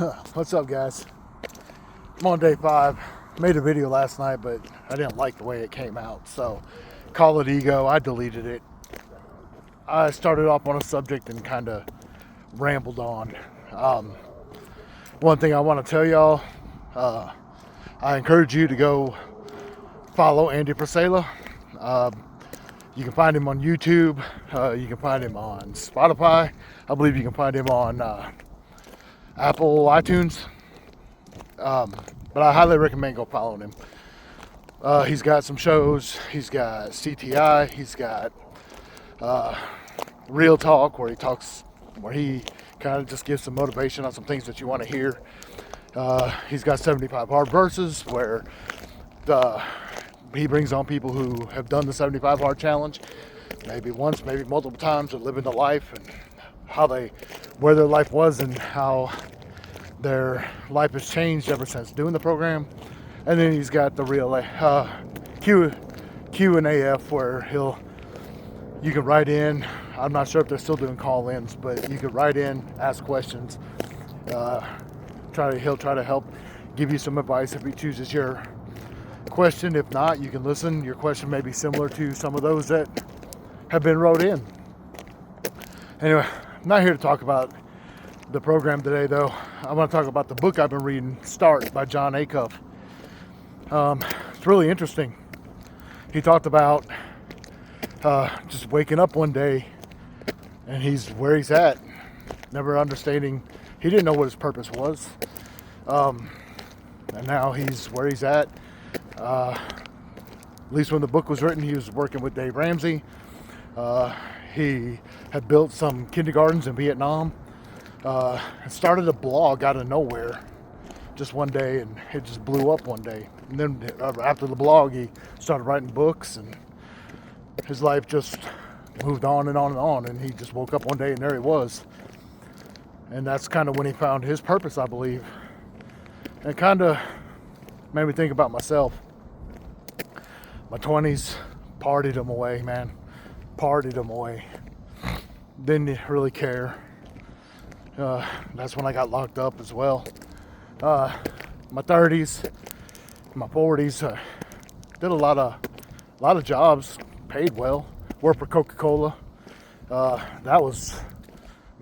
What's up, guys? I'm on day 5. Made a video last night, but I didn't like the way it came out, so call it ego. I deleted it. I started off on a subject and kind of rambled on. One thing I want to tell y'all, I encourage you to go follow Andy Frisella. You can find him on YouTube. You can find him on Spotify. I believe you can find him on Apple iTunes. But I highly recommend go following him. He's got some shows. He's got CTI. He's got Real Talk, where he kind of just gives some motivation on some things that you want to hear. He's got 75 Hard Verses, where he brings on people who have done the 75 Hard Challenge, maybe once, maybe multiple times, or living the life and where their life was and how their life has changed ever since doing the program. And then he's got the real Q&AF, where you can write in. I'm not sure if they're still doing call-ins, but you can write in, ask questions. He'll try to help give you some advice if he chooses your question. If not, you can listen. Your question may be similar to some of those that have been wrote in. Anyway, I'm not here to talk about the program today, though. I want to talk about the book I've been reading, Start, by Jon Acuff. It's really interesting. He talked about just waking up one day and he's where he's at, never understanding. He didn't know what his purpose was. And now he's where he's at. At least when the book was written, he was working with Dave Ramsey. He had built some kindergartens in Vietnam. Started a blog out of nowhere just one day, and it just blew up one day. And then after the blog, he started writing books, and his life just moved on and on and on. And he just woke up one day and there he was. And that's kind of when he found his purpose, I believe. And it kind of made me think about myself. My 20s, partied them away, man. Partied them away. Didn't really care. That's when I got locked up as well. My 30s, my 40s, did a lot of jobs, paid well. Worked for Coca-Cola. That was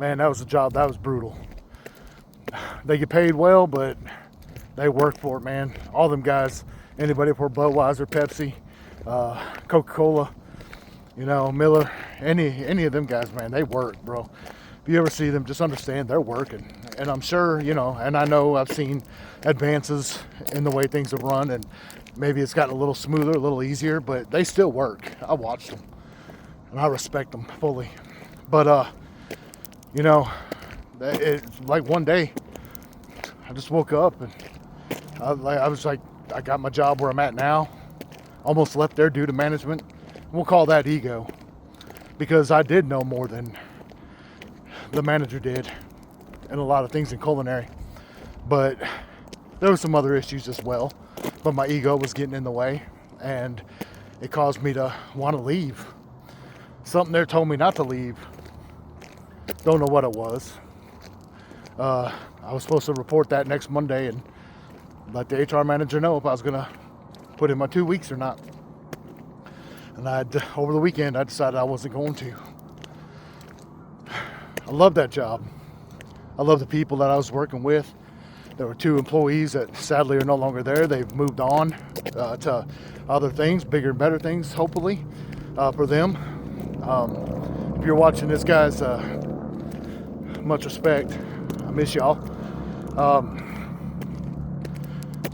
a job that was brutal. They get paid well, but they work for it, man. All them guys, anybody for Budweiser, Pepsi, Coca-Cola, Miller, any of them guys, man, they work, bro. If you ever see them, just understand they're working. And I'm sure, and I know I've seen advances in the way things have run, and maybe it's gotten a little smoother, a little easier, but they still work. I watched them, and I respect them fully. But, it's like one day, I just woke up, and I was like, I got my job where I'm at now. Almost left there due to management. We'll call that ego, because I did know more than the manager did and a lot of things in culinary. But there were some other issues as well. But my ego was getting in the way, and it caused me to want to leave. Something there told me not to leave. Don't know what it was. I was supposed to report that next Monday and let the HR manager know if I was going to put in my 2 weeks or not. And over the weekend, I decided I wasn't going to. I love that job. I love the people that I was working with. There were 2 employees that sadly are no longer there. They've moved on to other things, bigger and better things, hopefully, for them. If you're watching this, guys, much respect. I miss y'all.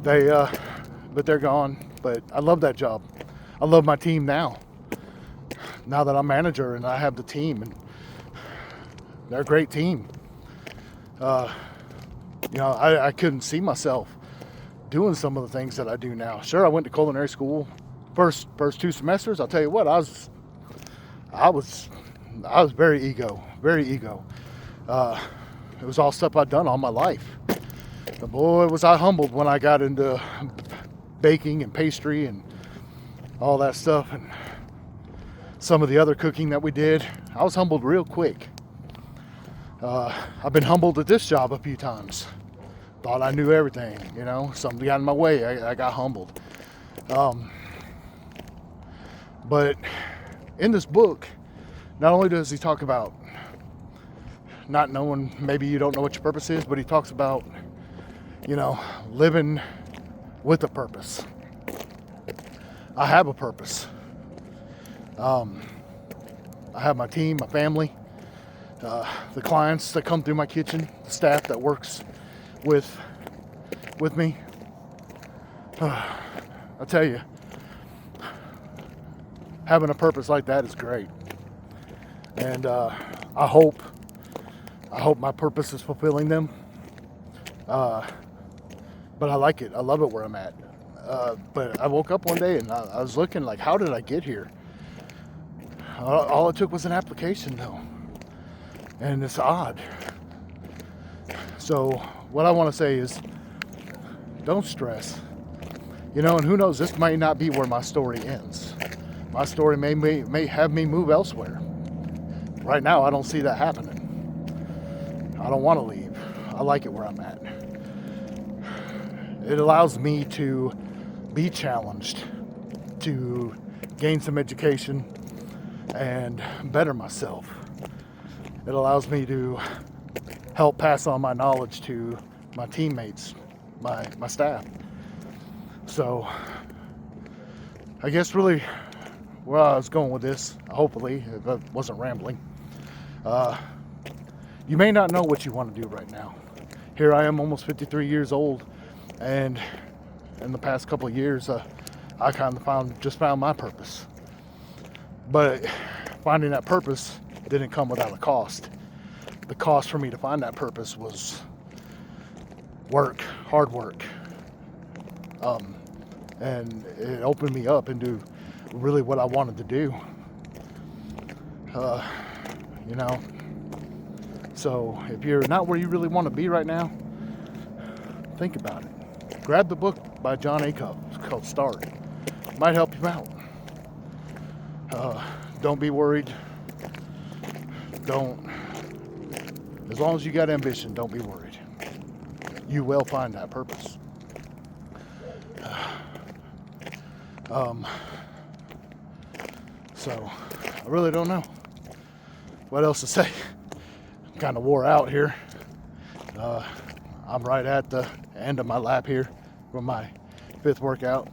But they're gone. But I love that job. I love my team now. Now that I'm manager and I have the team, and they're a great team. I couldn't see myself doing some of the things that I do now. Sure, I went to culinary school. First 2 semesters, I'll tell you what, I was very ego. It was all stuff I'd done all my life. But boy, was I humbled when I got into baking and pastry and all that stuff, and some of the other cooking that we did. I was humbled real quick. I've been humbled at this job a few times. thought I knew everything, you know. Something got in my way. I got humbled. But in this book, not only does he talk about not knowing, maybe you don't know what your purpose is, but he talks about, you know, living with a purpose. I have a purpose. I have my team, my family, the clients that come through my kitchen, the staff that works with me. I tell you, having a purpose like that is great. And I hope my purpose is fulfilling them. But I like it. I love it where I'm at. But I woke up one day and I was looking like, how did I get here? All it took was an application, though. And it's odd. So what I want to say is, don't stress. You know, and who knows, this might not be where my story ends. My story may have me move elsewhere. Right now, I don't see that happening. I don't want to leave. I like it where I'm at. It allows me to be challenged, to gain some education and better myself. It allows me to help pass on my knowledge to my teammates, my staff. So I guess really where I was going with this, hopefully, if I wasn't rambling, you may not know what you want to do right now. Here I am, almost 53 years old, and in the past couple of years, I kind of found my purpose. But finding that purpose didn't come without a cost. The cost for me to find that purpose was work, hard work. And it opened me up into really what I wanted to do. You know, so if you're not where you really want to be right now, think about it. Grab the book by Jon Acuff. It's called Start. It might help you out. Don't be worried. As long as you got ambition, don't be worried. You will find that purpose. So I really don't know what else to say. I'm kind of wore out here. I'm right at the end of my lap here from my 5th workout.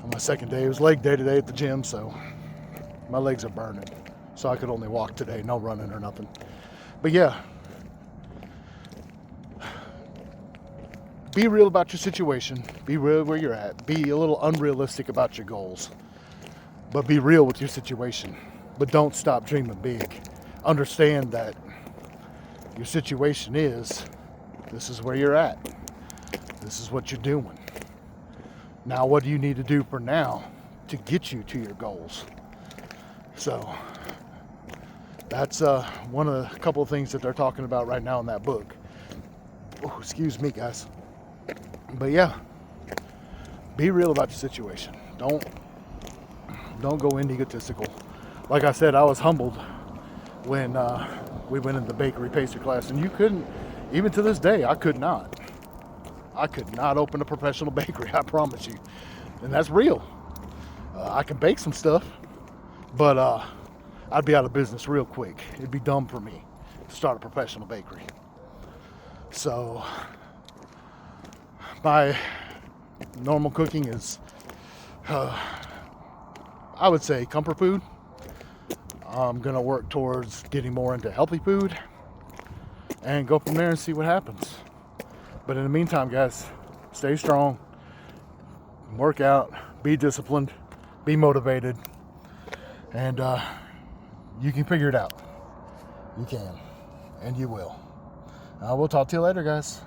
On my 2nd day, it was leg day today at the gym, so my legs are burning. So I could only walk today, no running or nothing. But yeah, be real about your situation. Be real where you're at. Be a little unrealistic about your goals. But be real with your situation. But don't stop dreaming big. Understand that your situation is, this is where you're at. This is what you're doing. Now, what do you need to do for now to get you to your goals? So that's one of the couple of things that they're talking about right now in that book. Oh, excuse me, guys. But yeah, be real about your situation. Don't go in egotistical. Like I said, I was humbled when we went into the bakery pastry class, and you couldn't, even to this day, I could not open a professional bakery, I promise you. And that's real. I can bake some stuff, but I'd be out of business real quick. It'd be dumb for me to start a professional bakery. So my normal cooking is, I would say, comfort food. I'm gonna work towards getting more into healthy food and go from there and see what happens. But in the meantime, guys, stay strong, work out, be disciplined, be motivated, and you can figure it out. You can, and you will. We'll talk to you later, guys.